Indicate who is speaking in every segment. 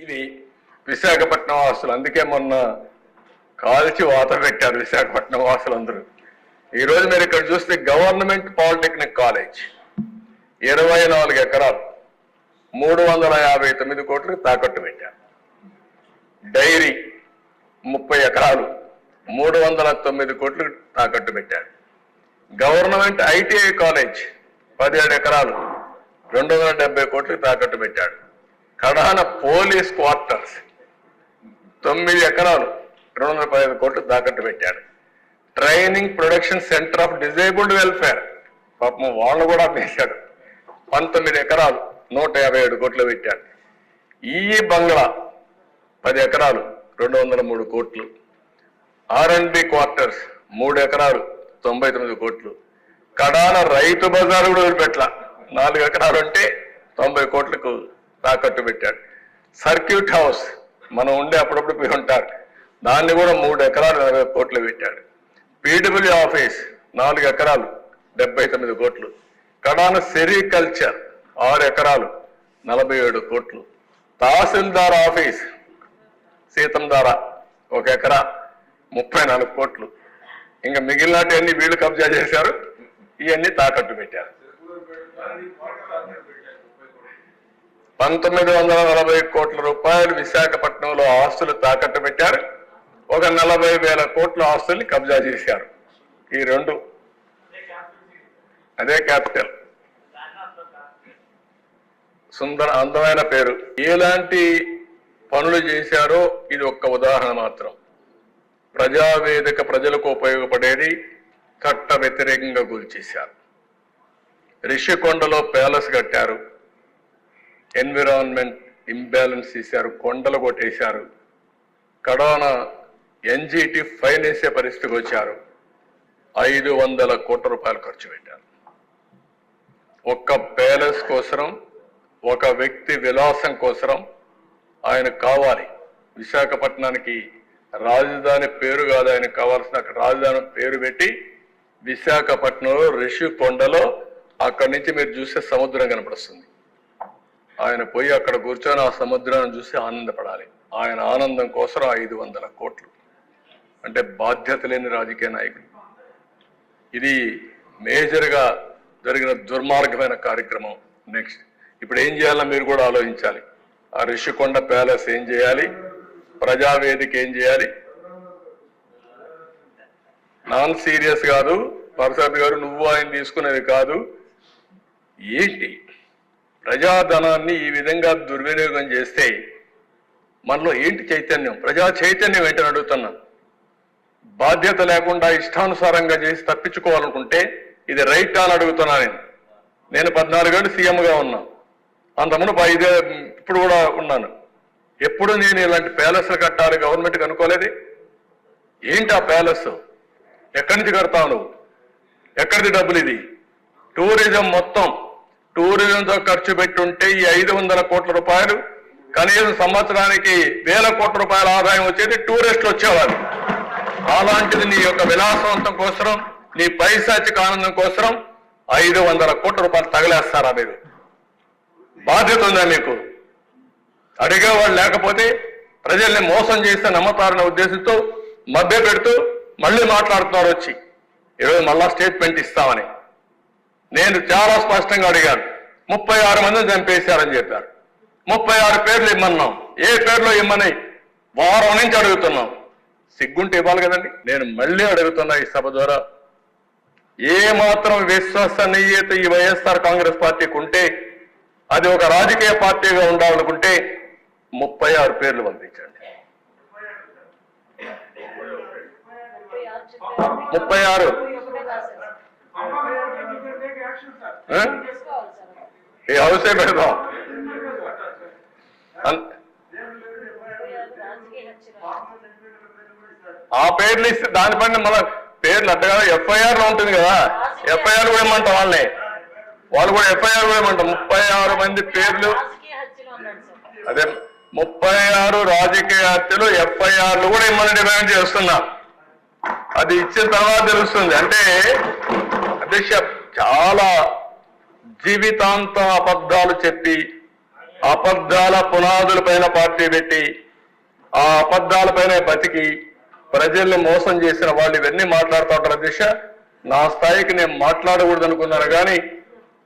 Speaker 1: ఇది విశాఖపట్నం వాసులు, అందుకే మొన్న కాల్చి వాత పెట్టారు విశాఖపట్నం వాసులందరూ. ఈరోజు మీరు ఇక్కడ చూస్తే గవర్నమెంట్ పాలిటెక్నిక్ కాలేజ్ 24 ఎకరాలు 359 కోట్లు తాకట్టు పెట్టారు. డైరీ 30 ఎకరాలు 309 కోట్లు తాకట్టు పెట్టారు. గవర్నమెంట్ ఐటీఐ కాలేజ్ 17 ఎకరాలు 270 కోట్లు తాకట్టు పెట్టాడు. కడాన పోలీస్ క్వార్టర్స్ 9 ఎకరాలు 215 కోట్లు తాకట్టు పెట్టాడు. Training production centre of disabled welfare పాపం వాళ్ళు కూడా వేశాడు 19 ఎకరాలు 157 కోట్లు పెట్టాడు. ఈ బంగ్లా 10 ఎకరాలు 203 కోట్లు. R&B క్వార్టర్స్ 3 ఎకరాలు 99 కోట్లు. కడాన రైతు బజారు కూడా వదిలిపెట్ల 4 ఎకరాలు అంటే 90 కోట్లకు తాకట్టు పెట్టాడు. సర్క్యూట్ హౌస్ మనం ఉండే అప్పుడప్పుడు పోయి ఉంటారు, దాన్ని కూడా 3 ఎకరాలు 40 కోట్లు పెట్టాడు. పీడబ్ల్యూ ఆఫీస్ 4 ఎకరాలు 79 కోట్లు. కడాన సెరికల్చర్ 6 ఎకరాలు 47 కోట్లు. తహసీల్దార్ ఆఫీస్ సీతంధార 1 ఎకరా 34 కోట్లు. ఇంకా మిగిలినవన్నీ వీళ్ళు కబ్జా చేశారు, ఇవన్నీ తాకట్టు పెట్టారు. 1940 కోట్ల రూపాయలు విశాఖపట్నంలో ఆస్తులు తాకట్టు పెట్టారు. ఒక 40,000 కోట్ల ఆస్తుల్ని కబ్జా చేశారు. ఈ రెండు అదే క్యాపిటల్. సుందర అందమైన పేరు. ఎలాంటి పనులు చేశారో ఇది ఒక్క ఉదాహరణ మాత్రం. ప్రజావేదిక ప్రజలకు ఉపయోగపడేది చట్ట వ్యతిరేకంగా కూల్చేశారు. రిషికొండలో ప్యాలెస్ కట్టారు, ఎన్విరాన్మెంట్ ఇంబ్యాలెన్స్ చేశారు, కొండలు కొట్టేశారు. కడాన ఎన్జిటి ఫైన్ వేసే పరిస్థితికి వచ్చారు. 500 కోట్ల రూపాయలు ఖర్చు పెట్టారు. ఒక్క ప్యాలెస్ కోసరం, ఒక వ్యక్తి విలాసం కోసరం ఆయన కావాలి. విశాఖపట్నానికి రాజధాని పేరు కాదు, ఆయనకు కావాల్సిన అక్కడ రాజధాని పేరు పెట్టి విశాఖపట్నంలో రిషికొండలో అక్కడి నుంచి మీరు చూసే సముద్రం కనపడుస్తుంది. ఆయన పోయి అక్కడ కూర్చొని ఆ సముద్రాన్ని చూసి ఆనందపడాలి. ఆయన ఆనందం కోసం 500 కోట్లు అంటే బాధ్యత లేని రాజకీయ నాయకులు. ఇది మేజర్గా జరిగిన దుర్మార్గమైన కార్యక్రమం. నెక్స్ట్ ఇప్పుడు ఏం చేయాలో మీరు కూడా ఆలోచించాలి. ఆ రిషికొండ ప్యాలెస్ ఏం చేయాలి, ప్రజావేదిక ఏం చేయాలి. నాన్ సీరియస్ కాదు పరసాద్ గారు, నువ్వు ఆయన తీసుకునేది కాదు. ఏంటి ప్రజాధనాన్ని ఈ విధంగా దుర్వినియోగం చేస్తే మనలో ఏంటి చైతన్యం, ప్రజా చైతన్యం ఏంటని అడుగుతున్నా. బాధ్యత లేకుండా ఇష్టానుసారంగా చేసి తప్పించుకోవాలనుకుంటే ఇది రైట్ అని అడుగుతున్నా. నేను 14 ఏళ్ళు సీఎంగా ఉన్నా, అంతకుముందు 5 ఇప్పుడు కూడా ఉన్నాను. ఎప్పుడు నేను ఇలాంటి ప్యాలెస్లు కట్టాలి గవర్నమెంట్కి అనుకోలేదు. ఏంటి ఆ ప్యాలెస్, ఎక్కడి నుంచి కడతావు నువ్వు, ఎక్కడిది డబ్బులు? ఇది టూరిజం, మొత్తం టూరిజంతో ఖర్చు పెట్టుంటే ఈ 500 కోట్ల రూపాయలు కనీసం సంవత్సరానికి 1000 కోట్ల రూపాయల ఆదాయం వచ్చేది, టూరిస్టులు వచ్చేవారు. అలాంటిది నీ యొక్క విలాసవంతం కోసం, నీ పైశాచిక ఆనందం కోసం 500 కోట్ల రూపాయలు తగలేస్తారా మీరు? బాధ్యత ఉందా మీకు? అడిగేవాళ్ళు లేకపోతే ప్రజల్ని మోసం చేస్తే నమ్మతారనే ఉద్దేశంతో మభ్య పెడుతూ మళ్ళీ మాట్లాడుతున్నారు వచ్చి. ఈరోజు మళ్ళా స్టేట్మెంట్ ఇస్తామని నేను చాలా స్పష్టంగా అడిగాను. 36 మందిని చంపేశారని చెప్పారు. 36 పేర్లు ఇమ్మన్నాం. ఏ పేర్లో ఇమ్మని వారం నుంచి అడుగుతున్నాం. సిగ్గుంటే ఇవ్వాలి కదండి. నేను మళ్ళీ అడుగుతున్నా ఈ సభ ద్వారా, ఏ మాత్రం విశ్వసనీయత ఈ వైఎస్ఆర్ కాంగ్రెస్ పార్టీకి ఉంటే, అది ఒక రాజకీయ పార్టీగా ఉండాలనుకుంటే 36 పేర్లు పంపించండి. 36 ఈ హౌసే పెడదాం. ఆ పేర్లు ఇస్తే దానిపైన మళ్ళీ పేర్లు అట్టగా FIR లో ఉంటుంది కదా, FIR కూడా ఇమ్మంటాం వాళ్ళని. వాళ్ళు కూడా FIR కూడా ఇమ్మంటాం. 36 మంది పేర్లు, అదే 36 రాజకీయ హత్యలు FIRలు కూడా ఇమ్మని డిమాండ్ చేస్తున్నా. అది ఇచ్చిన తర్వాత తెలుస్తుంది. అంటే అధ్యక్ష చాలా జీవితాంతం అబద్ధాలు చెప్పి అబద్ధాల పునాదులపైన పార్టీ పెట్టి ఆ అబద్ధాలపైన బతికి ప్రజల్ని మోసం చేసిన వాళ్ళు ఇవన్నీ మాట్లాడుతూ ఉంటారు. దిశ నా స్థాయికి నేను మాట్లాడకూడదు అనుకున్నాను, కానీ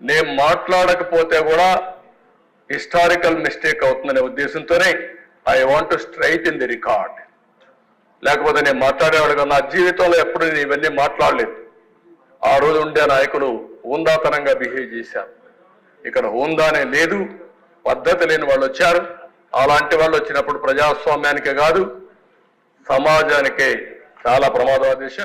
Speaker 1: నేను మాట్లాడకపోతే కూడా హిస్టారికల్ మిస్టేక్ అవుతుందనే ఉద్దేశంతోనే I want to straight in the record. లేకపోతే నేను మాట్లాడేవాడు నా జీవితంలో ఎప్పుడు నేను ఇవన్నీ మాట్లాడలేదు. ఆ రోజు ఉండే నాయకులు హుందాతనంగా బిహేవ్ చేశారు. ఇక్కడ హుందానే లేదు, పద్ధతి లేని వాళ్ళు వచ్చారు. అలాంటి వాళ్ళు వచ్చినప్పుడు ప్రజాస్వామ్యానికే కాదు సమాజానికే చాలా ప్రమాదం. దిశ